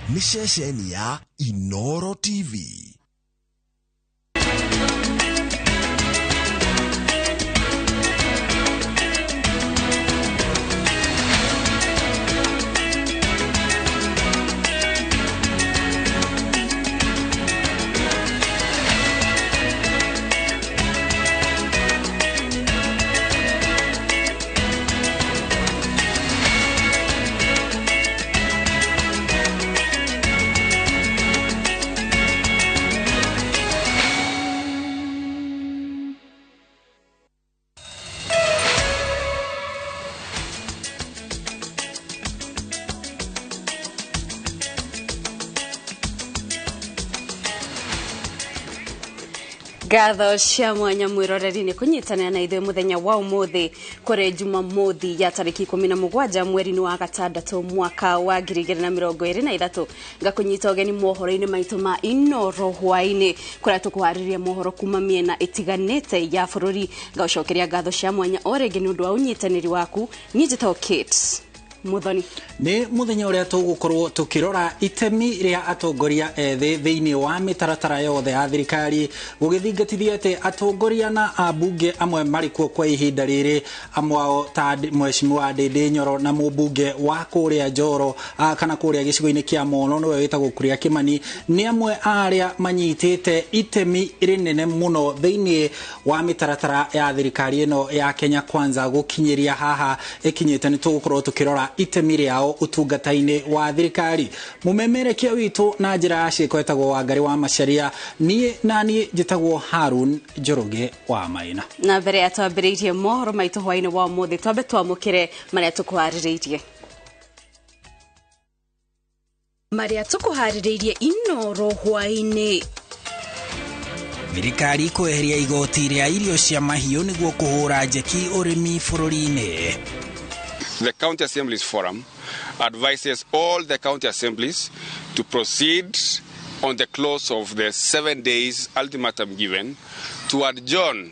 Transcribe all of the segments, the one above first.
ni ceceni ya Inooro TV. Gatho cia mwanya mwiroreri ni kunyitana na ithuĩ muthenya wa umuthi kuri Jumamothi ya tariki 17 mweri wa gatandatu mwaka wa 2023 ngakunyita ugeni mohoro-ini maitu ma Inooro hwaini kuria tukuhariria mohoro kuma miena itiganite ya bururi ngaucokeria gatho cia mwanya orege ni undu wa unyitaniri waku nyitito kits Muthoni ni muthenya uria tugukorwo tukirora itemi ria atongoria ethĩ thiini wa mitaratara yothe ya thirikari gugithingatithia ati atongoria na abunge amwe marikuo kwa ihinda riri amwao ta mheshimiwa Ndindi Nyoro na mubunge wa kuria Njoro kana kuria gicigo-ini kia Mono no wetagwo Kuria Kimani ni amwe aria manyitite itemi rinene muno thiini wa mitaratara ya thirikari ino ya Kenya Kwanza gukinyiria haha ikinyite ni tugukorwo tukirora itemi riao utungata-ini wa thirikari mumemerekia witu na njira ya ciiko etagwo Wangari wa Macharia nie nani njitagwo Harun Njoroge wa Maina na mbere ya twambĩrĩirie mohoro maitu hwaini wa umuthi twambe twamũkĩre maria tukuharĩrĩirie Inooro hwaini. Thirikari kweheria igoti ria irio cia mahiũ niguo kuhura njeki urimi bururi-ini. The County Assemblies Forum advises all the county assemblies to proceed on the close of the 7 days ultimatum given to adjourn.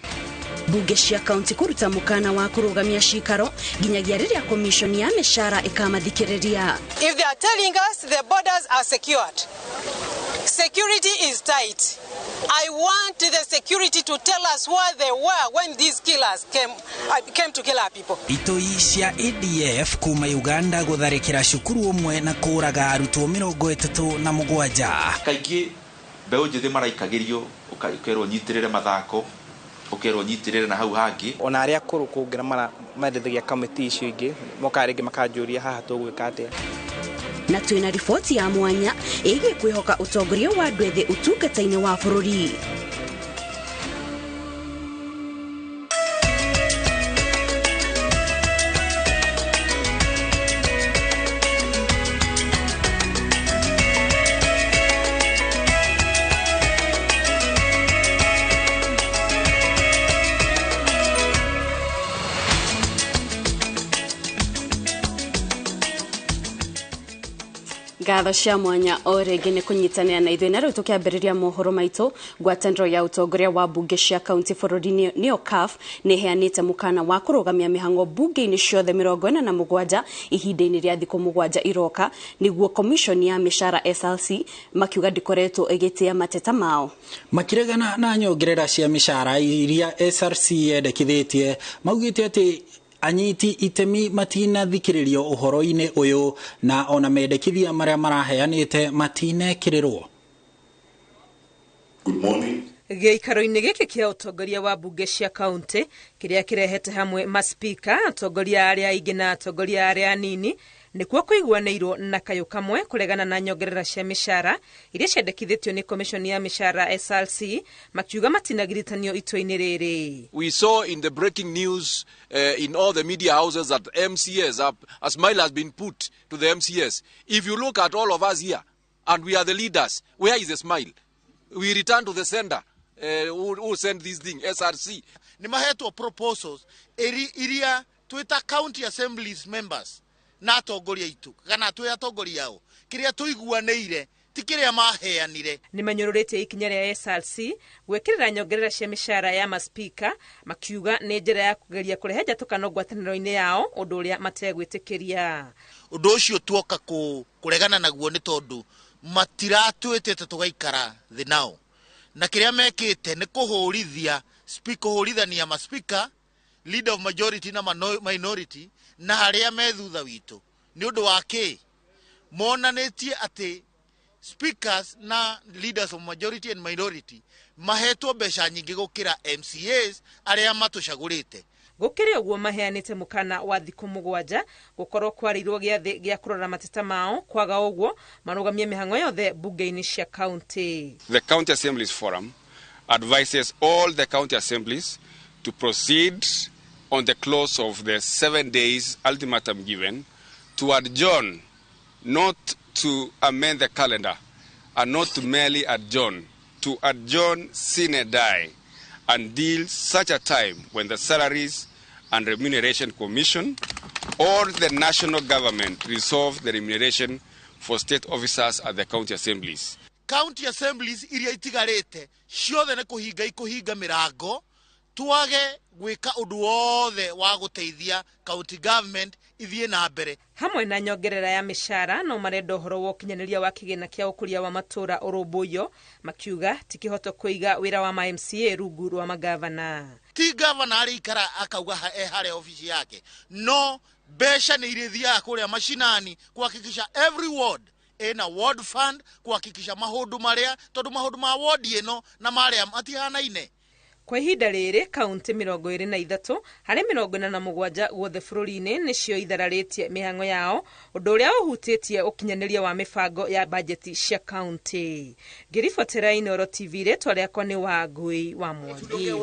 Bunge cia county kuruta mukana wa kurugamia cikaro ginyagia riria commission ya mishara ikamathikiriria. If they are telling us the borders are secured, security is tight, I want the security to tell us where they were when these killers came to kill our people. Itoi cia ADF kuma Uganda gutharikira cukuru umwe na kuraga arutwo 37. Kaingi mbeu njithi maraikagirio ukerwo nyitirire mathako ukerwo nyitirire na hau hangi ona aria kuru kungira marethagia committee icio ingi mokarege makanjuria haha tugwika atia na twina ripoti ya mwanya ĩgiĩ kwihoka utongoria wa andũ ethĩ utungata-inĩ wa bururi. Gatho cia mwanya orege ni kunyitanira na ithuĩ na rĩu tukiambĩrĩria mohoro maitu ngwatanĩro ya utongoria wa bunge cia county bururi-ini nĩyo CAF ni heanĩte mukana wa kurugamia mihango bunge-ini ciothe 47 ihinda-ini rĩa thikũ 7 iroka niguo commission ya mishara SLC makiuga ndikoretwo ĩgĩtĩa mateta mao makiregana na nyongerera cia mishara iria SRC yendekithĩtie maugĩte ati anyiti itemi matina thikiririo uhoro-ini uyu na ona mendekithia maria maraheanite matine kirirwo. Good morning. Gĩikaro-inĩ gĩkĩ kĩa ũtongoria wa bunge cia county kĩrĩa kĩrehete hamwe maspika atongoria arĩa aingĩ na atongoria arĩa anini nĩkuo kũiguanĩirwo na kayũ kamwe kuregana na nyongerera cia mishara iria ciendekithĩtio ni commission ya mishara SLC makiuga matinagiritanio itua-inĩ rĩrĩ. We saw in the breaking news in all the media houses that MCS a smile has been put to the MCS. If you look at all of us here and we are the leaders, where is the smile? We return to the sender who sent this thing, SRC. Ni mahetwo proposals iria twita county assemblies members na atongoria itu kana twi atongoria yao kiria tuiguaneire ti kiria maheanire. Ni manyũrũrĩte ikinya rĩa SRC gwĩkĩrĩra nyongerera cia mishara ya maspika makiuga nĩ njĩra ya kũgeria kũrehe njatũkano ngwatanĩro-inĩ yao ũndũ ũrĩa mategwĩtĩkĩria. Ũndũ ũcio tuoka kũregana naguo nĩ tondũ matiratuĩtĩte tũgaikara thĩ nao na kĩrĩa mekĩte nĩ kũhũrithania ma speaker, leader of majority na minority na harĩa me thutha witũ nĩ ũndũ wa kĩ monanĩtie atĩ speakers na leaders of majority and minority mahetwo mbeca nyingĩ gũkĩra MCAs arĩa matũcagũrĩte. Gũkĩrĩ ũguo maheanĩte mũkana wa thikũ 7 gũkorwo kwarĩirwo gĩathĩ gĩa kũrora mateta mao, kwaga ũguo marũgamie mĩhang'o yothe bunge-inĩ cia county. The County Assemblies Forum advises all the county assemblies to proceed on the close of the 7 days ultimatum given to adjourn, not to amend the calendar, and not to merely adjourn, to adjourn sine die until such a time when the Salaries and Remuneration Commission or the national government resolve the remuneration for state officers at the county assemblies. County assemblies iria itigarĩte ciothe nĩ kũhinga mĩrango tuage gwĩka ũndũ wothe wa gũteithia county government ithiĩ na mbere. Hamwe na nyongerera ya mĩcara no marenda ũhoro wa ũkinyanĩria wa kĩgĩna kĩa ũkũria wa matũra ũrũmbũiyo makiuga tikĩhota kũiga wĩra wa MCA rungu rwa magavana. Ti governor arĩikara akauga harĩa ofici yake, no mbeca nĩ irĩthiaga kũrĩa mashinani kuhakikisha every ward ena ward fund, kuhakikisha maũndũ marĩa tondũ maũndũ ma ward ĩno na marĩa matihanaine. Kwa ihinda rĩrĩ kaunti 23 harĩ 47 guothe bũrũri-inĩ nĩcio ithararĩtie mĩhang'o yao, ũndũ ũrĩa ũhutĩtie ũkinyanĩria wa mĩbango ya bajeti cia kaunti. Ngĩribotera Inooro TV rĩtwa rĩakwa nĩ Wangui wa Mwangi.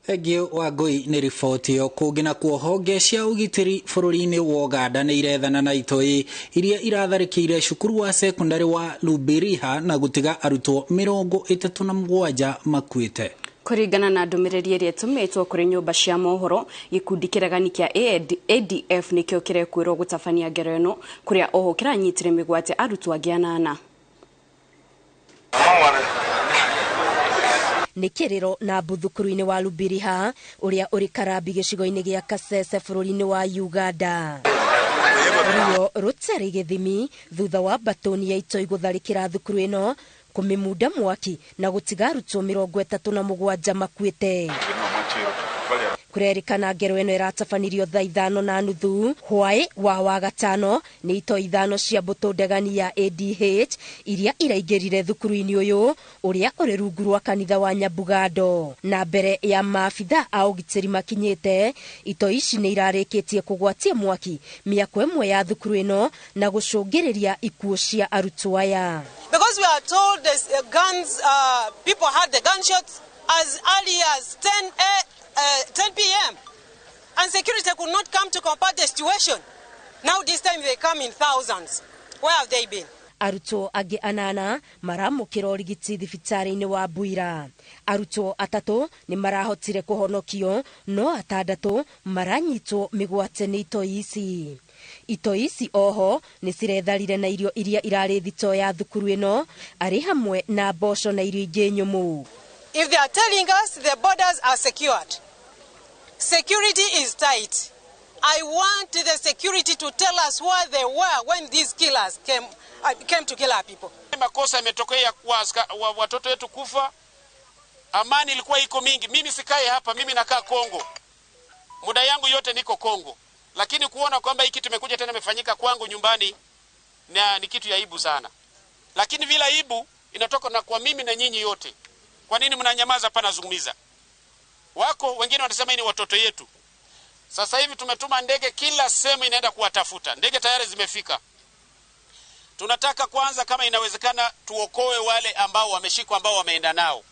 Egi Wangui nĩ riboti yo kũngina kwa honge cia ũgitĩri bũrũri-inĩ wa Uganda nĩ irethana na itoi iria iratharĩkĩire cukuru wa sekondari wa Lubiriha na gũtiga arutwo 37 makuĩte. Kũringana na ndũmĩrĩri ĩrĩa ĩtũmĩtwo kũrĩ nyũmba cia mohoro, gĩkundi kĩregani kĩa ADF nĩkĩo kĩrekwĩrwo gũtabania ngero ĩno kũrĩa oho kĩranyitire mĩgwate arutwo angĩ 8. Nĩ kĩrĩro na thukuru-inĩ wa Lubiriha ũrĩa ũrĩ Karambi gĩcigo-inĩ gĩa Kasese bũrũri-inĩ wa Uganda. Ruo rũtarĩ gĩthimi thutha wa batoni ya itoi gũtharĩkĩra thukuru ĩno kũmĩmunda mwaki na gũtiga arutwo 37 makuĩte. Kũrerĩkana ngero ĩno ĩratabanirio thaa 5:30 hwaĩ wa gatano nĩ itoi 5 cia mbũtũ ndegani ya ADH iria iraingĩrire thukuru-inĩ ũyũ ũrĩa ũrĩ rungu rwa kanitha wa Nyabugando. Na mbere ya maabitha a ũgitĩri makinyĩte, itoi ici nĩ irarĩkĩtie kũgwatia mwaki mĩako ĩmwe ya thukuru ĩno na gũcũngĩrĩria ikuũ cia arutwo aya. Because we are told the guns, people had the gunshots as early as 10 p.m. and security could not come to combat the situation. Now this time they come in thousands. Where have they been? Arutwo angĩ 8 maramũkĩra ũrigiti thibitarĩ-inĩ wa Buira. Arutwo 3 nĩ marahotire kũhonokio, no 6 maranyitwo mĩgwate nĩ itoi ici. Itoi ici oho nĩ ciretharire na irio iria irarĩ thito ya thukuru ĩno, arĩ hamwe na mboco na irio ingĩ nyũmũ. If they are telling us the borders are secured, security is tight, I want the security to tell us where they were when these killers came to kill our people. Makosa yametokea kwa watoto wetu kufa, amani ilikuwa iko mingi. Mimi sikai hapa, mimi nakaa Kongo, muda yangu yote niko Kongo, lakini kuona kwamba hiki tumekuja tena imefanyika kwangu nyumbani na ni kitu ya aibu sana. Lakini vile aibu inatoka na kwa mimi na nyinyi yote. Kwa nini mnanyamaza pana zungumza? Wako wengine wanasema ni watoto yetu. Sasa hivi tumetuma ndege kila sehemu inaenda kuwatafuta. Ndege tayari zimefika. Tunataka kwanza kama inawezekana tuokoe wale ambao wameshikwa ambao wameenda nao.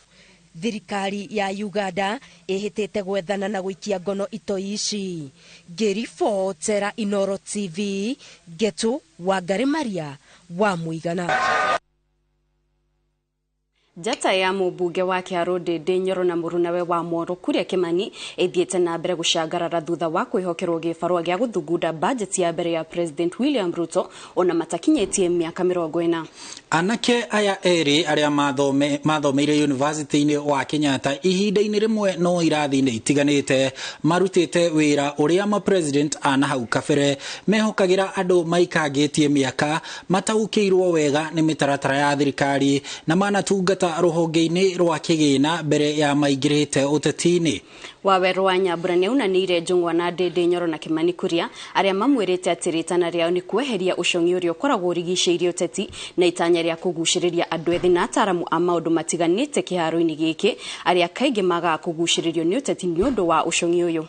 Thirikari ya Uganda ĩhĩtĩte gwethana na gũikia ngono itoi ici. Ngĩribotera Inooro TV, Getu Wangari Maria wa Mũigana. Njata ya mũmbunge wa Kiaro Ndĩndĩ Nyoro na mũrunawe wa Moro Kuria Kimani ĩthiĩte na mbere gũcangarara thutha wa kwĩhokerwo gĩbarũa gĩa gũthugunda bajeti ya mbere ya President William Ruto ona matakinyĩtie mĩaka 40. Anake aya erĩ arĩa mathomeire university-inĩ wa Kenyatta ihinda-inĩ rĩmwe no irathi-inĩ itiganĩte marutĩte wĩra ũrĩa ma-president ana hau kabere mehokagĩra andũ maikangĩtie mĩaka mataũkĩirwo wega nĩ mĩtaratara ya thirikari na manatungata rũhonge-inĩ rwa kĩgĩna mbere ya maingĩrĩte ũteti-inĩ. Waweru wa Nyambura nĩaunanĩire Njung'wa na Ndĩndĩ Nyoro na Kimani Kuria arĩa mamwĩrĩte atĩ rĩtana rĩao nĩ kweheria ũcong'i ũrĩa ũkoragwo ũrigicĩirie ũteti na itanya rĩa kũgucĩrĩria andũ ethĩ na ataramu a maũndũ matiganĩte kĩharo-inĩ gĩkĩ arĩa kaingĩ magaga kũgucĩrĩrio nĩ ũteti nĩ ũndũ wa ũcong'i ũyũ.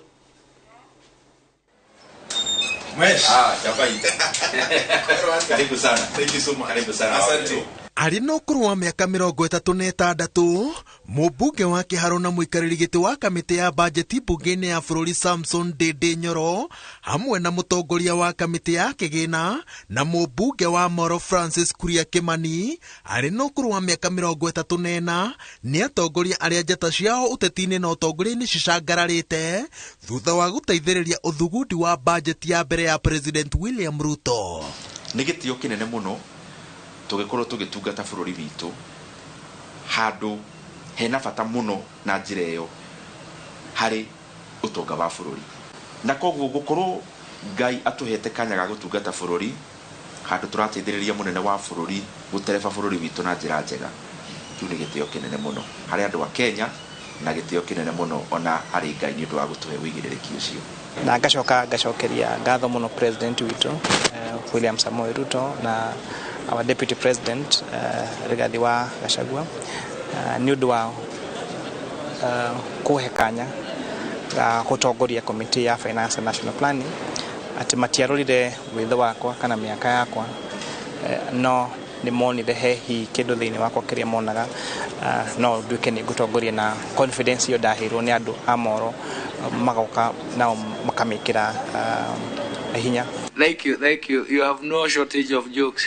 Karibu sana. Thank you so much. Karibu sana. Asante. Arĩ na ũkũrũ wa mĩaka 36, mũmbunge wa Kĩharo na mũikarĩri gĩtĩ wa kamĩtĩ ya bajeti mbunge-inĩ ya bũrũri Samson Ndĩndĩ Nyoro hamwe na mũtongoria wa kamĩtĩ ya kĩgĩna na mũmbunge wa Moro Francis Kuria Kimani arĩ na ũkũrũ wa mĩaka 34 nĩ atongoria arĩa njata ciao ũteti-inĩ na ũtongoria-inĩ cicangararĩte thutha wa gũteithĩrĩria ũthugundi wa bajeti ya mbere ya President William Ruto. Nĩ gĩtĩo kĩnene mũno tũgĩkorwo tũgĩtungata bũrũri witũ handũ hena bata mũno na njĩra ĩyo harĩ ũtonga wa bũrũri, na koguo gũkorwo Ngai atũhete kanya ga gũtungata bũrũri handũ tũrateithĩrĩria mũnene wa bũrũri gũtereba bũrũri witũ na njĩra njega, kĩu nĩ gĩtĩo kĩnene mũno harĩ andũ a Kenya na gĩtĩo kĩnene mũno ona harĩ Ngai nĩ ũndũ wa gũtũhe wĩigĩrĩrĩki ũcio. Na ngacokeria ngatho mũno president witũ William Samoei Ruto na our deputy president Rigathi wa Gachagua nĩ ũndũ wa kũhe kanya ga gũtongoria komiti ya finance and national planning atĩ matiarorire wĩtho wakwa kana mĩaka yakwa no nĩ monire hehi kĩndũ thĩinĩ wakwa kĩrĩa monaga no nduĩke nĩ ngũtongoria na confidence yo ndaheirwo nĩ andũ a Moro magoka nao makamĩkĩra hinya. Thank you. You have no shortage of jokes.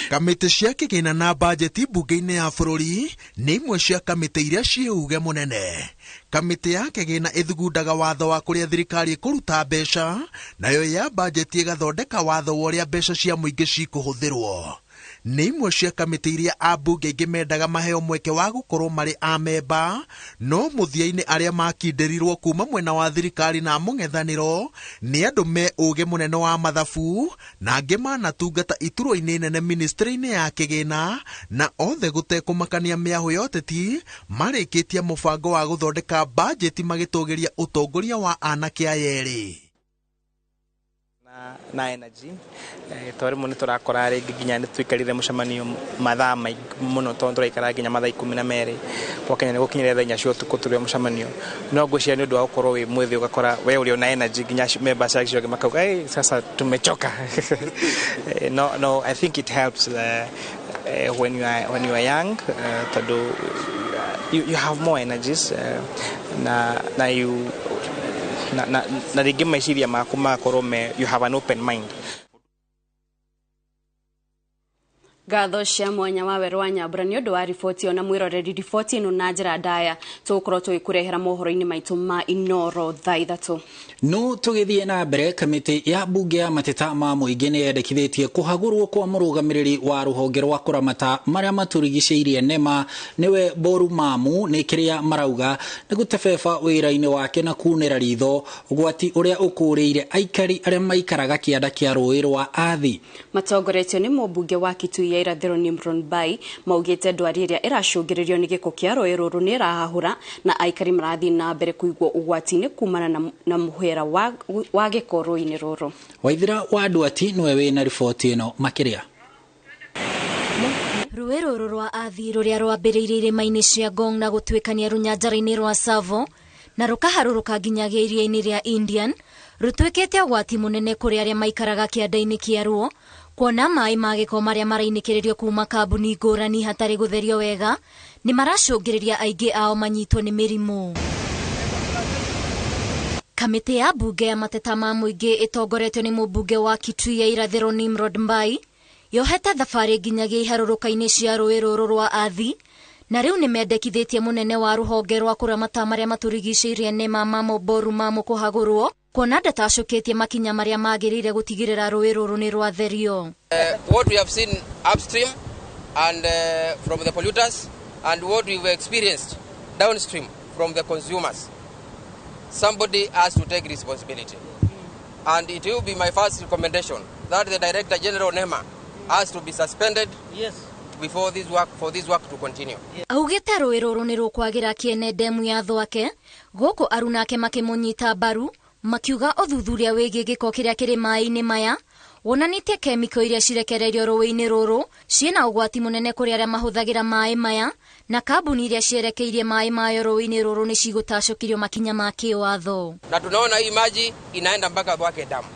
Kamĩtĩ cia kĩgĩna na bajeti mbunge-inĩ ya bũrũri nĩ imwe cia kamĩtĩ iria ciuge mũnene. Kamĩtĩ ya kĩgĩna ĩthugundaga watho wa kũrĩa thirikari ĩkũruta mbeca, nayo ya bajeti ĩgathondeka watho wa ũrĩa mbeca cia mũingĩ cikũhũthĩrwo. Nĩ imwe cia kamĩtĩ iria ambunge aingĩ mendaga maheo mweke wa gũkorwo marĩ amemba, no mũthia-inĩ arĩa makindĩrirwo kuma mwena wa thirikari na mũng'ethanĩro nĩ andũ me ũũgĩ mũnene wa mathabu na angĩ manatungata iturwa-inĩ nene ministry-inĩ ya kĩgĩna na othe gũtekũmakania mĩahũ ya ũteti marĩkĩtie mũbango wa gũthondeka bajeti magĩtũgĩria ũtongoria wa anake aya erĩ. Na energy tore mũno tũrakora rĩngĩ nginya nĩ twĩkarire mũcemanio mathaa maingĩ mũno tondũ tũraikara nginya mathaa 12 kwa Kenya nĩ gũkinyĩra thaa 4 cia ũtukũ tũrĩ mũcemanio no ngwĩciria nĩ ũndũ wa gũkorwo wĩ mwĩthĩ ũgakora we ũrĩ na energy nginya members acio makauga sasa tumechoka. No, I think it helps when you are young tondũ you have more energies na you na rĩngĩ meciria maku makorwo you have an open mind. Ngatho cia mwanya Waweru wa Nyambura nĩ ũndũ wa riboti ona mwĩroreri riboti ĩno na njĩra ndaya tũgũkorwo tũgĩkũrehera mohoro-inĩ maitũ ma Inooro thaa 3. No tũgĩthiĩ na mbere kamĩtĩ ya mbunge ya mateta ma mũingĩ nĩ yendekithĩtie kũhagũrwo kwa mũrũgamĩrĩri wa rũhonge rwa kũramata marĩa matũrigicĩirie NEMA nĩwe Boru Mamu nĩ kĩrĩa marauga nĩ gũtebeba wĩra-inĩ wake na kunĩra ritho ũgwati ũrĩa ũkũrĩire aikari arĩa maikaraga kĩanda kĩa rũĩ rwa Athi. Matongoretio nĩ mũmbunge wa Kitui ya irathĩro Nimrod Bai maugĩte ndwari ĩrĩa ĩracũngĩrĩrio nĩ gĩko kĩa rũĩ rũrũ nĩ ĩrahahũra na aikari marathiĩ na mbere kũigwo ũgwati-inĩ kumana na mũhera wa gĩko rũĩ-inĩ rũrũ. Waithira wa Nduati nĩwe wĩna riboti ĩno makĩria. Rũĩ rũrũ rwa Athi rũrĩa rwambĩrĩirie irĩma-inĩ cia Ngong na gũtuĩkania rũnyanjara-inĩ rwa Savo na rũkaharũrũka nginyagia iria-inĩ rĩa Indian rũtuĩkĩte ũgwati mũnene kũrĩ arĩa maikaraga kĩanda-inĩ kĩaruo kuona maĩ ma gĩko marĩa marainĩkĩrĩrio kuma kambuni ngũrani hatarĩ gũtherio wega nĩ maracũngĩrĩria aingĩ ao manyitwo nĩ mĩrimũ. Kamĩtĩ ya mbunge ya mateta ma mũingĩ ĩtongoretio nĩ mũmbunge wa Kitui ya irathĩro Nimrod Bai yohete thabarĩ nginyagia iharũrũka-inĩ cia rũĩ rũrũ rwa Athi na riu nimendekithitie munene wa ruhonge rwa kuramata maria maturigicĩirie NEMA Mamoboru kuhagurwo kuona ndatacoketie makinya maria magirire gutigirira rũĩ rũrũ nĩ rwatherio. What we have seen upstream and from the polluters and what we've experienced downstream from the consumers, somebody has to take responsibility. And it will be my first recommendation that the Director General NEMA has to be suspended. Yes. Before this work to continue. Augite rũĩ rũrũ nĩ rũkwagira kiene demu ya Thwake gũkũ arunake makimunyita mbaru makiuga ũthuthuria wĩgiĩ gĩko kĩrĩa kĩrĩ maĩ-inĩ maya wonanĩtie kemiko iria cirekereirio rũĩ-inĩ rũrũ ciĩna ũgwati mũnene kũrĩ arĩa mahũthagĩra maĩ maya na kambuni iria cierekeirie maĩ mayo rũĩ-inĩ rũrũ nĩ cigũtacokirio makinya ma kĩwatho. Na tunaona hii maji inaenda mpaka Thwake damu.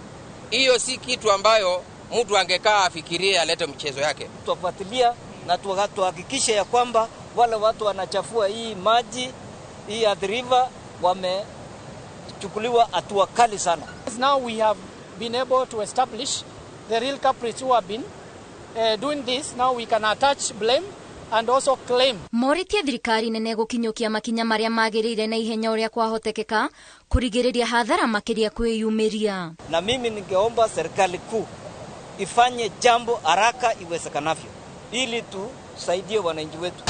Hiyo si kitu ambayo mtu angekaa afikirie alete mchezo yake. Tufuatilia na tuhakikishe ya kwamba wale watu wanachafua hii maji hii Athi River wamechukuliwa hatua kali sana. Now we have been able to establish the real culprits who have been doing this. Now we can attach blame and also claim. Moritie thirikari nene gukinyukia makinya maria magirire na ihenya uria kwahotekeka kurigiriria hadhara makiria kwiyumiria. Na mimi ningeomba serikali kuu ifanye jambo haraka iwezekanavyo ili tusaidie wananchi wetu.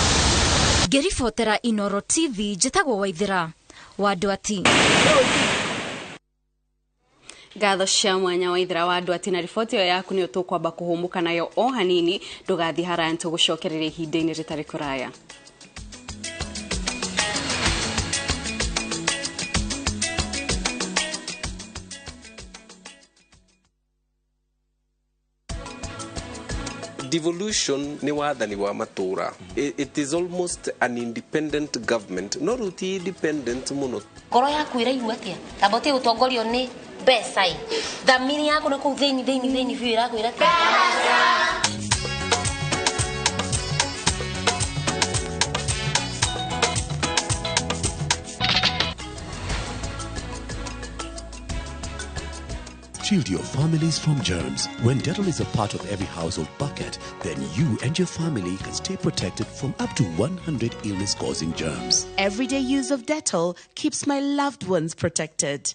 Ngiribotera Inooro TV njitagwo Waithira wa Ndwati. Gatho cia mwanya Waithira wa Ndwati na riboti yo yaku ni utukwamba kuhumuka nayo o hanini ndugathi haraya tugucokereria ihinda-ini ritari kuraya. Devolution ni wathani wa matura. It is almost an independent government, not ruti independent muno. Ngoro yaku iraigua atia tabote utongorio ni mbeca thamiri yako ni kuu thĩinĩ biũ irakwĩra atia Shield your families from germs. When Dettol is a part of every household bucket, then you and your family can stay protected from up to 100 illness-causing germs. Everyday use of Dettol keeps my loved ones protected.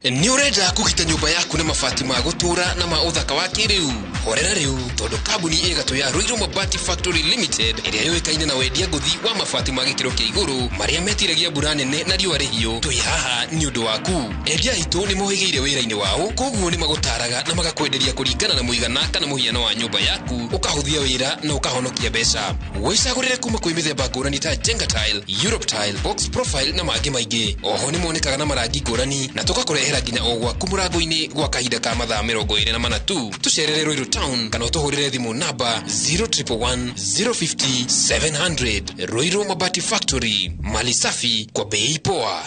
Ni urenda kugita nyumba yaku na mabati ma gutura na ma uthaka wa kiriu horera riu tondu kambuni igatu ya Ruiru Mabati Factory Limited iria yoikaine na wendia nguthi wa mabati ma gikiro kia iguru maria metiragia mbura nene na riũa rĩhiũ twi haha ni undu waku endia itu ni mohigeire wira-ini wao koguo ni magutaraga na magakwenderia kuringana na muigana kana muhiano wa nyumba yaku ukahuthia wira na ukahonokia mbeca wicagurire kuma kwi mithemba ngũrani ta Jenga Tile, Europe Tile, Box Profile na mangĩ maingĩ oho ni monekaga na marangi ngũrani na tukakũrehera nginya o gwaku mũrango-inĩ gwa kahinda ka mathaa 24 tu tucerere Ruiru Town kana ũtũhũrĩre thimũ namba 0111 050 700. Ruiru Mabati Factory, mali safi kwa bei poa.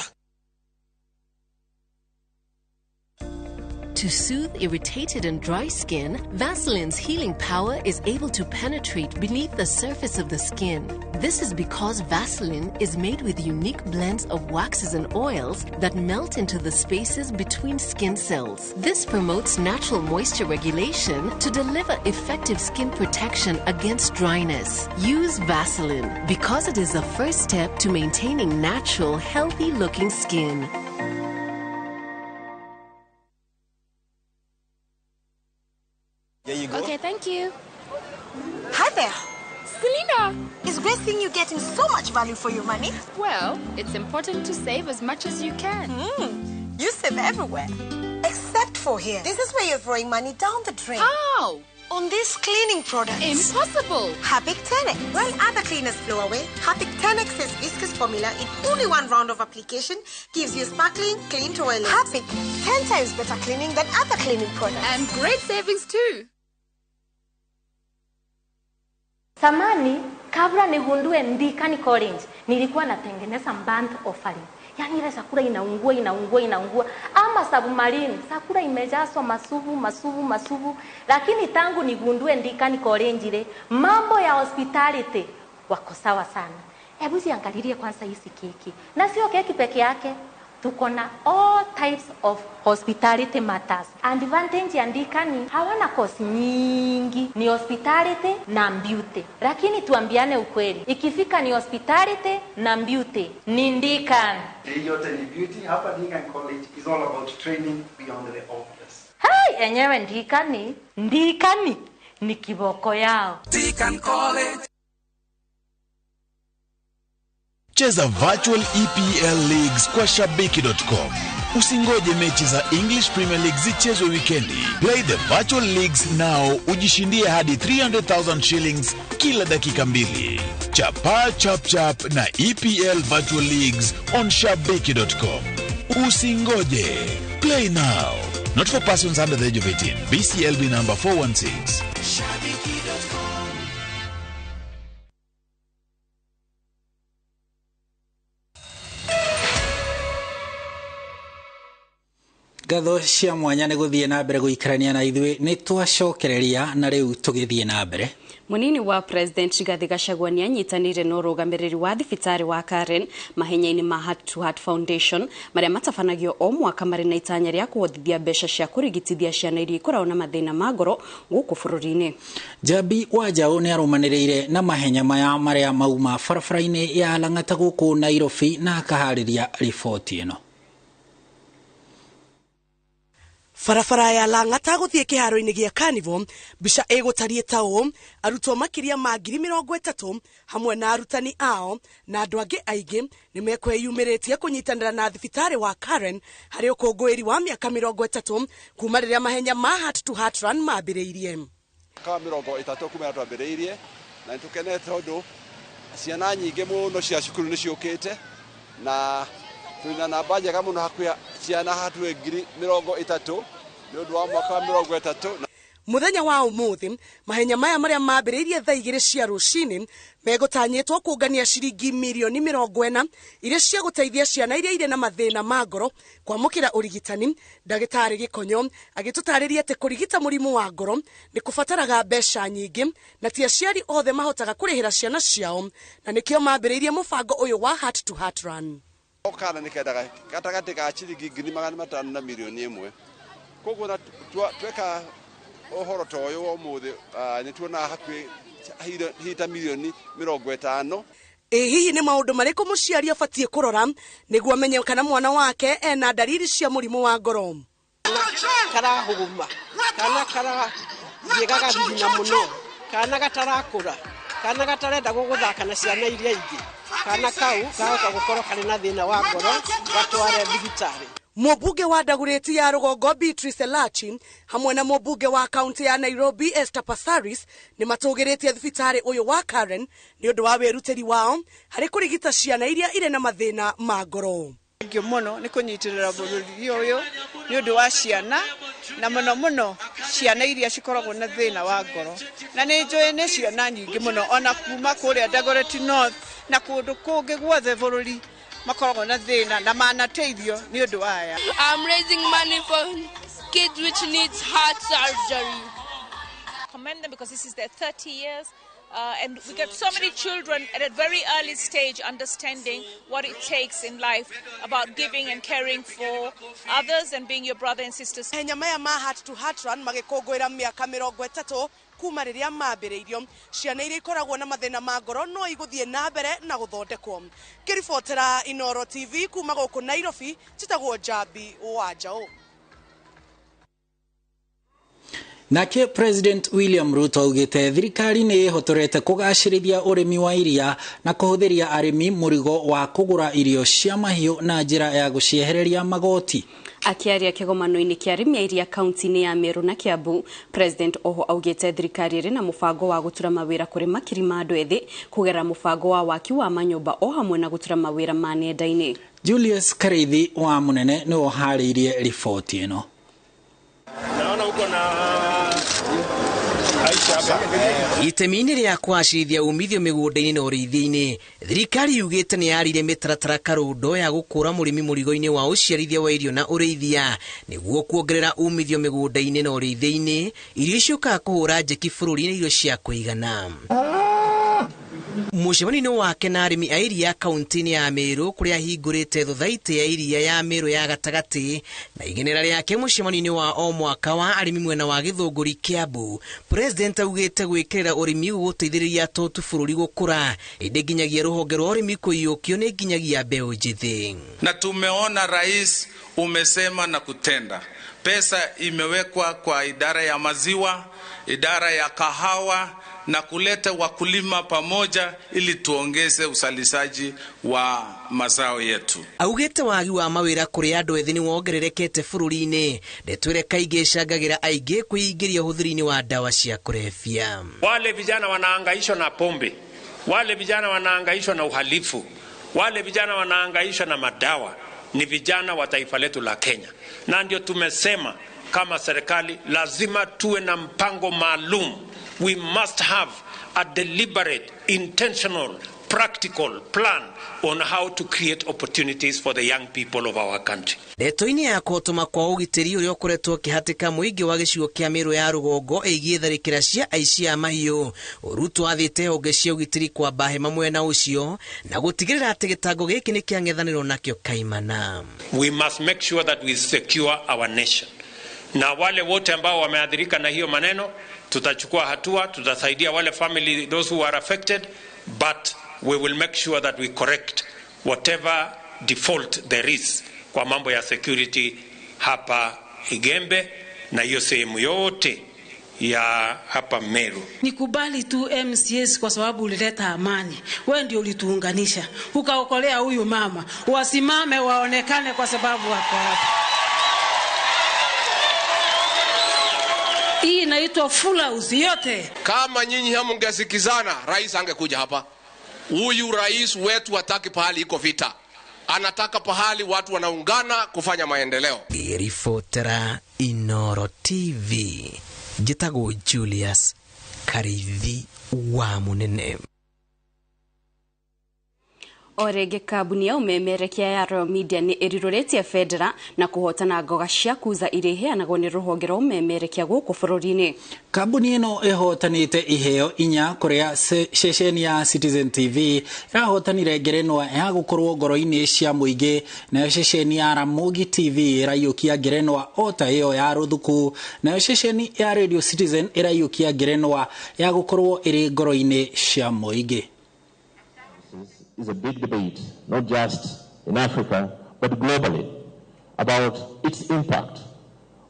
To soothe irritated and dry skin, Vaseline's healing power is able to penetrate beneath the surface of the skin. This is because Vaseline is made with unique blends of waxes and oils that melt into the spaces between skin cells. This promotes natural moisture regulation to deliver effective skin protection against dryness. Use Vaseline because it is the first step to maintaining natural, healthy-looking skin. There you go. Okay, thank you. Hi there. Selena! It's great seeing you getting so much value for your money. Well, it's important to save as much as you can. You save everywhere. Except for here. This is where you're throwing money down the drain. How? On these cleaning products. Impossible. Harpic 10X. While other cleaners flow away, Harpic 10X's viscous formula in only one round of application gives you sparkling, clean toilet. Harpic, 10 times better cleaning than other cleaning products. And great savings too. Samani, kabla nigundue Ndikani College, nilikuwa natengeneza band offering. Yani ile sakura inaungua. Ama submarine, sakura imejazwa masuvu. Lakini tangu nigundue Ndikani College ile, mambo ya hospitality wako sawa sana. Hebu ziangalilie kwanza hizi keki. Na sio keki peke yake. tuko na all types of hospitality matters. Advantage ya Ndikani hawana course nyingi, ni hospitality na beauty. Lakini tuambiane ukweli, ikifika ni hospitality na beauty ni Ndikani. Yote ni beauty. Hapa Ndikani College is all about training beyond the obvious. Hey, enyewe Ndikani ni kiboko yao. Ndikani College. Cheza virtual EPL leagues kwa shabiki.com. Usingoje mechi za English Premier League zichezwe weekendi. Play the virtual leagues now, ujishindie hadi 300,000 shillings kila dakika 2. Chapa chap chap na EPL virtual leagues on shabiki.com. Usingoje. Play now. Not for persons under the age of 18. BCLB number 416. Gatho cia mwanya nĩ gũthiĩ na mbere gũikarania na ithuĩ nĩ twacokereria na rĩu tũgĩthiĩ na mbere. Munini wa President Rigathi Gachagua nĩ anyitanĩire na ũrũgamĩrĩri wa thibitarĩ wa Karen mahenya-inĩ ma Heart to Heart Foundation marĩa matabanagio o mwaka marĩ na itanya rĩa kũhotithia mbeca cia kũrigitithia ciana iria ikoragwo na mathĩna ma ngoro gũkũ bũrũri-inĩ. Jambi Wanjaũ nĩ arũmanĩrĩire na mahenya maya marĩa mauma barabara-inĩ ya Lang'ata gũkũ Nairobi na akaharĩria riboti ĩno. Barabara ya Lang'ata gũthiĩ kĩharo-inĩ gĩa Carnival, mbica ĩgũtariĩ ta ũũ: arutwo makĩria ma 30,000 hamwe na arutani ao na andũ angĩ aingĩ nĩ mekwĩyumĩrĩtie kũnyitanĩra na thibitarĩ wa Karen harĩ ũkũngũĩri wa mĩaka 30 kuma rĩrĩa mahenya ma Heart to Heart Run mambĩrĩirie. Ka 30 kuma twambĩrĩirie na nĩtũkenete tondũ ciana nyingĩ mũno cia cukuru nĩ ciũkĩte na twina namba njega mũno hakuhĩ ciana hakuhĩ 30,000 nĩ ũndũ wa mwaka wa 30. Muthenya wa ũmũthĩ mahenya maya marĩa mambĩrĩirie thaa 2 cia rũcinĩ megũtanyĩtwo kũngania ciringi mirioni 40 iria cia gũteithia ciana iria irĩ na mathĩna ma ngoro kwamũkĩra ũrigitani. Ndagĩtarĩ Gĩkonyo agĩtũtarĩria atĩ kũrigita mũrimũ wa ngoro nĩ kũbataraga mbeca nyingĩ na ti aciari othe mahotaga kũrĩhĩra ciana ciao, na nĩkĩo mambĩrĩirie mũbango ũyũ wa Heart to Heart Run. Okana nĩkendaga gatagatĩ ka ciringi 500,000 na mirioni 1. Koguo tweka ũhoro ta ũyũ wa ũmũthĩ nĩ tuona hakuhĩ hita mirioni 50. Hihi nĩ maũndũ marĩkũ mũciari abatiĩ kũrora nĩguo amenye kana mwana wake ena ndariri cia mũrimũ wa ngoro? Karahũgũma, kana karagĩgaga hinya mũno, kana gatarakũra, kana gatarenda gũgũthaka na ciana iria ingĩ, kana kau kahota gũkorwo karĩ na thĩna wa ngoro gatware thibitarĩ. Mũmbunge wa Ndagũrĩti ya Rũgongo Beatrice Elachi hamwe na mũmbunge wa kaunti ya Nairobi Esther Passaris nĩ matũgĩrĩtie thibitarĩ ũyũ wa Karen nĩ ũndũ wa wĩrutĩri wao harĩ kũrigita ciana iria irĩ na mathĩna ma ngoro. Ngĩ mũno nĩ kũnyitĩrĩra bũrũri ũyũ nĩ ũndũ wa ciana na mũno ciana iria cikoragwo na thĩna wa ngoro, na nĩ njũĩ nĩ ciana nyingĩ mũno ona kuma kũrĩa Dagoretti North na kũndũ kũngĩ guothe bũrũri makoragwo na thĩna na manateithio nĩ ũndũ waya. I'm raising money for kids which needs heart surgery. Commend them because this is their 30 years. And we get so many children at a very early stage understanding what it takes in life about giving and caring for others and being your brother and sisters. Mahenya maya ma Heart to Heart Run magĩkũngũĩra mĩaka 30 kuma rĩrĩa mambĩrĩirio. Ciana iria ikoragwo na mathĩna ma ngoro no igũthiĩ na mbere na gũthondekwo. Kĩribotera Inooro TV kuma gũkũ Nairobi, njĩtagwo Jambi Wanjaũ. Nake President William Ruto augĩte thirikari nĩ ĩhotorete kũgacĩrithia ũrĩmi wa iria na kũhũthĩria arĩmi mũrigo wa kũgũra irio cia mahiũ na njĩra ya gũciehereria magoti. Akiaria kĩgomano-inĩ kĩa arĩmi a iria kaunti-inĩ ya Meru na Kiambu, President oho augĩte thirikari ĩrĩ na mũbango wa gũtura mawĩra kũrĩ makiri ma andũ ethĩ kũgerera mũbango wa waki wa manyũmba o hamwe na gũtura mawĩra ma nenda-inĩ. Julius Kareithi wa Munene nĩ oharĩirie riboti ĩno. Naona uko na Itemi-inĩ rĩa kũgacĩrithia umithio mĩgũnda-inĩ na ũrĩithia-inĩ, thirikari yugĩte nĩ yarire mĩtaratara karũndo ya gũkũra mũrĩmi mũrigo-inĩ wa ũciarithia wa irio na ũrĩithia nĩguo kuongerera umithio mĩgũnda-inĩ na ũrĩithia-inĩ, irio ciũkaga kũhũra njeki bũrũri-inĩ irio cia kũigana. mucemanio wake na arimi a iria kaunti-ini ya Meru kuria hingurite thothaiti ya iria ya Meru ya gatagati na igenera riake mucemanio wa o mwaka wa arimi mwena wa Githunguri Kiambu. President augite gwikirira urimi guteithiriria totu bururi gukura indi nginyagia ruhonge rwa urimi kuiyukio ni nginyagia mbeu njithi. Na tumeona rais umesema na kutenda. Pesa imewekwa kwa idara ya maziwa, idara ya kahawa na kuleta wakulima pamoja ili tuongeze usalisaji wa mazao yetu. Augite wagi wa mawira kuri andu ethini wongererekete bururi-ini ndetwire kaige cagagira aige kuingiria huthiri-ini wa dawa cia kurefia. Wale vijana wanaangaishwa na pombe, wale vijana wanaangaishwa na uhalifu, wale vijana wanaangaishwa na madawa ni vijana wa taifa letu la Kenya. Na ndio tumesema kama serikali lazima tuwe na mpango maalum. We must have a deliberate, intentional, practical plan on how to create opportunities for the young people of our country. Ndeto-ini ya kotoma kwa ugitiri uria ukuretwo kihatika muingi wa gicigo kia Meru ya rugongo eigie tharikira cia aici a mahiu uruto athite honge cia ugitiri kwa bahema mwena ucio na gutigirira ati gitango giki ni kiang'ethanirwo nakio kaimana. We must make sure that we secure our nation. Na wale wote ambao wameathirika na hiyo maneno tutachukua hatua, tutasaidia wale family, those who are affected, but we will make sure that we correct whatever default there is kwa mambo ya security hapa Igembe na hiyo sehemu yote ya hapa Meru. Nikubali tu MCS kwa sababu ulileta amani. Wewe ndio ulituunganisha. Ukaokolea huyu mama. Wasimame waonekane kwa sababu wako hapa. Hii inaitwa full house yote. Kama nyinyi hamungesikizana, rais angekuja hapa. Huyu rais wetu hataki pahali iko vita. Anataka pahali watu wanaungana kufanya maendeleo. Ripotera Inooro TV. Jitago Julius Karithi wa Munene. Orege kabuni ya umemerekia ya Royal Media ni iriroretie federa na kuhotana ngoga cia kuza ireheanagwo ni ruhonge rwa umemerekia guku bururi-ini. Kabuni ino ihotanite iheo inya kuria ceceni ya Citizen TV irahotanire ngerenwa ya gukorwo ngoro-ini cia muingi na ceceni ya Ramogi TV irayukia ngerenwa ota iyo ya ruthuku na ceceni ya Radio Citizen irayukia ngerenwa ya gukorwo iri ngoro-ini cia muingi. Is a big debate, not just in Africa, but globally, about its impact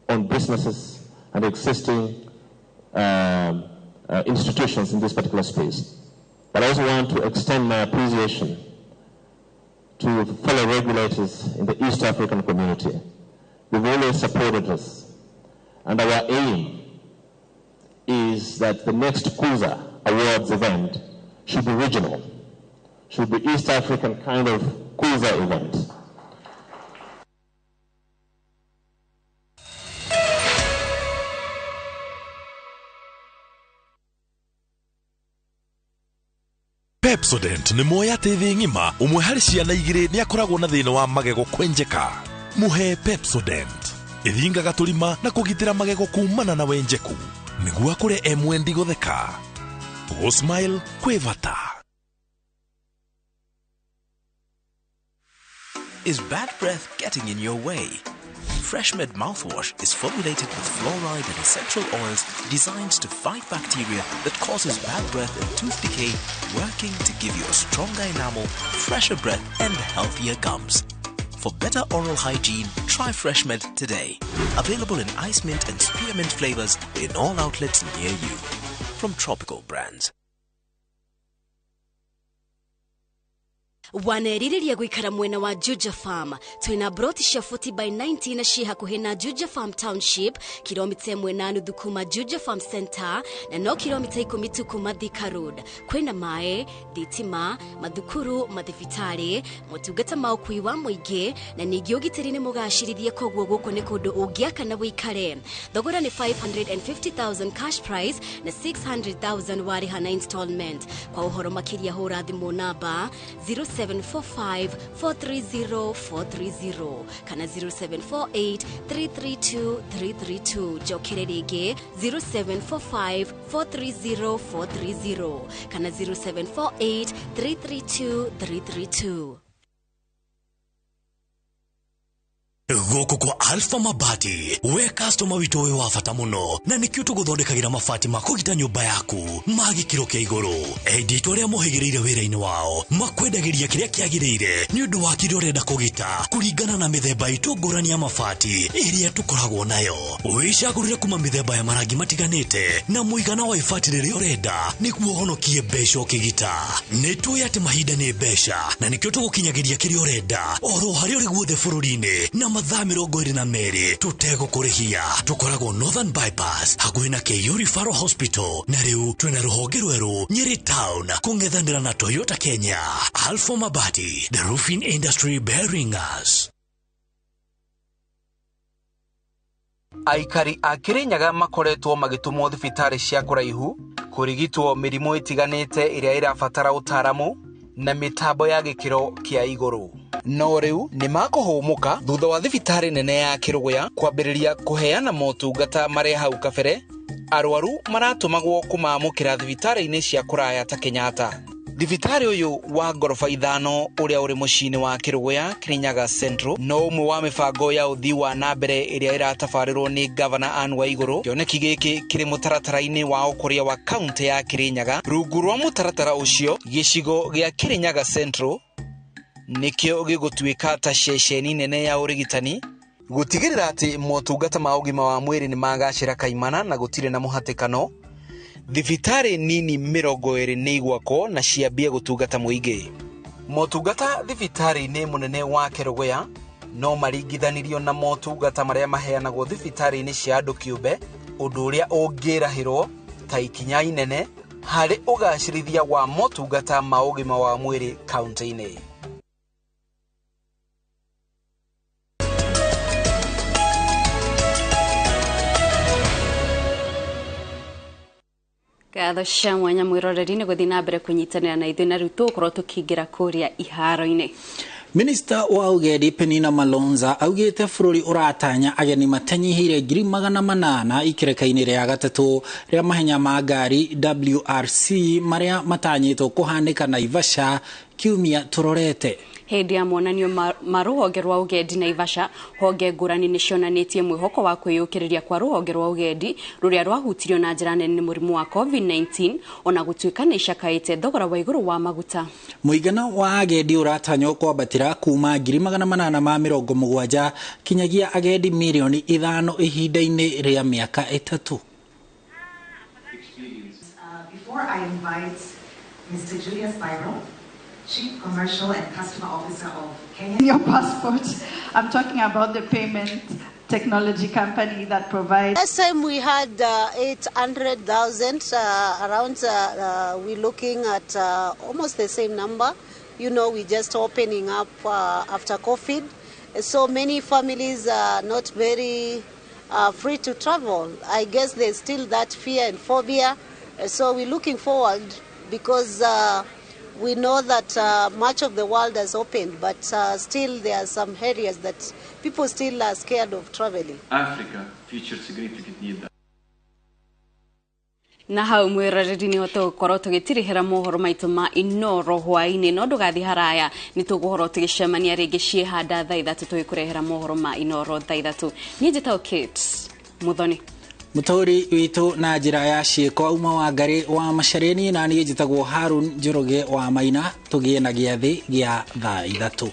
on businesses and existing institutions in this particular space. But I also want to extend my appreciation to fellow regulators in the East African community. They've always supported us. And our aim is that the next Kuza Awards event should be regional. Should be East African kind of Kuza event. Pepsodent ni moya tethi ngima umwe hari ciana igiri ni akoragwo na thina wa magego kwenjeka. Muhe Pepsodent ithingaga turima na kugitira magego kumana na wenjeku niguo akure emwendi gutheka. Go smile kwevata. Is bad breath getting in your way? FreshMed mouthwash is formulated with fluoride and essential oils designed to fight bacteria that causes bad breath and tooth decay, working to give you a stronger enamel, fresher breath and healthier gums. For better oral hygiene, try FreshMed today. Available in ice mint and spearmint flavors in all outlets near you. From Tropical Brands. Waneriria gwikara mwena wa Juja Farm. Twina broti cia 40 by 90 na ci hakuhi na Juja Farm Township, kilomita 1 nuthu kuma Juja Farm Center na no kilomita 10 kuma Thika Road. Kwina mae, thitima, mathukuru, mathibitari, motungata ma ukui wa muingi na ningi ugitiri ni mugacirithia koguo guku ni kundu ungiaka na wikare. Thogora ni 550,000 cash price na 600,000 warihana installment. Kwa uhoro makiria hura thimu namba 07 0745-430-430 kana 0748-332-332. Jokere rege 0745-430-430 kana 0748-332-332. Goko kwa Alpha Mabati we customer wito we wafata muno na nikio tuguthondekagira mabati makugita nyumba yaku magikiro kia iguru edito ria muhigireire wira-ini wao makwendagiria kiria kiagirire ni undu wa kiria urenda kugita kuringana na mithemba itungurani ya mabati iria tukoragwo nayo wicagurire kuma mithemba ya marangi matiganite na muigana wa ibati riria urenda niguo honokie mbeca ukigita nitui ati mahinda ni mbeca na nikio tugukinyagiria kiria urenda oro haria uri guothe bururi-ini na mathaa 22 tutego kurihia tukoragwo Northern Bypass hakuhi na KU Referral Hospital na riu twina ruhonge rweru Nyeri Town kungethanira na Toyota Kenya. Alpha Mabati, the roofing industry bearing us. Aikari a Kirinyaga makoretwo magitumwo thibitari cia kuraihu kurigitwo mirimu itiganite iria irabatara utaramu na mitambo ya gikiro kia iguru. No riu ni makuhumuka thutha wa thibitari nene ya Kiruguya kwambiriria kuheana motungata maria hau kabere arwaru maratumagwo kumamukira thibitari-ini cia kuraya ta Kenyatta. Thibitari uyu wa ngorofa 5 uria uri mucini wa Kiruguya Kirinyaga Central no umwe wa mibango ya uthii wa nambere iria iratabarirwo ni Governor Anne Waiguru. Kioneki giki kiri mutaratara-ini wa ukuria wa kaunti ya Kirinyaga. Rungu rwa mutaratara ucio gicigo gia Kirinyaga Central nikio gigutuika ta ceceni nene ya urigitani gutigirira ati motungata ma ugima wa mwiri ni magacira kaimana na gutire na muhatikano. Thibitari nini 20 ni igwako na ciambie gutungata muingi. Motungata thibitari-ini munene wa Kiruguya no maringithanirio na motungata maria maheanagwo thibitari-ini cia andu kiumbe, undu uria ungirahirwo ta ikinya inene hari ugacirithia wa motungata ma ugima wa mwiri kaunti-ini. Gatho cia mwanya mwiroreri-ini guthii na mbere kunyitanira na ithuĩ na rĩu tũgũkorwo tũkĩingĩra kũrĩa iharo-inĩ. Minister wa Ugedi Penina Malonza augite bururi uratanya ageni matanyihire 800 ikireka-ini ria gatatu ria mahenya ma ngari WRC maria matanyitwo kuhanika Naivasha kiumia turorete. Hindi ya monanio maruhonge rwa ugendi Naivasha, honge ngurani nicionanitie mwihoko wa kwiyukiriria kwa ruhonge rwa ugendi ruria rwahutirio na njira nene ni murimu wa COVID-19 ona gutuika ni icakaite thogora wa iguru wa maguta. Muigana wa agendi uratanyo kwambatira kuma 870 kinyagia agendi milioni 5 ihinda-ini ria miaka 3. Before I invite Mr. Julius Byro, Chief Commercial and Customer Officer of Kenya. Your passport. I'm talking about the payment technology company that provides. Last time we had 800,000 around. We're looking at almost the same number. You know, we're just opening up after COVID. So many families are not very free to travel. I guess there's still that fear and phobia. So we're looking forward because we know that much of the world has opened, but still there are some areas that people still are scared of traveling. Africa features significant need. Na hau mwiroreri-ini tugukorwo tugitirihira mohoro maitu ma Inooro hwaini no ndugathi haraya ni tugukorwo tugicemania ringi ciehanda thaa 3 tugikurehera mohoro ma Inooro thaa 3. Ni njitao Kate Muthoni Mutori witu na njira ya ciiko uma wa ngari wa Macharini na ni njitagwo Harun Njoroge wa Maina tugie na giathi gia thaa 3.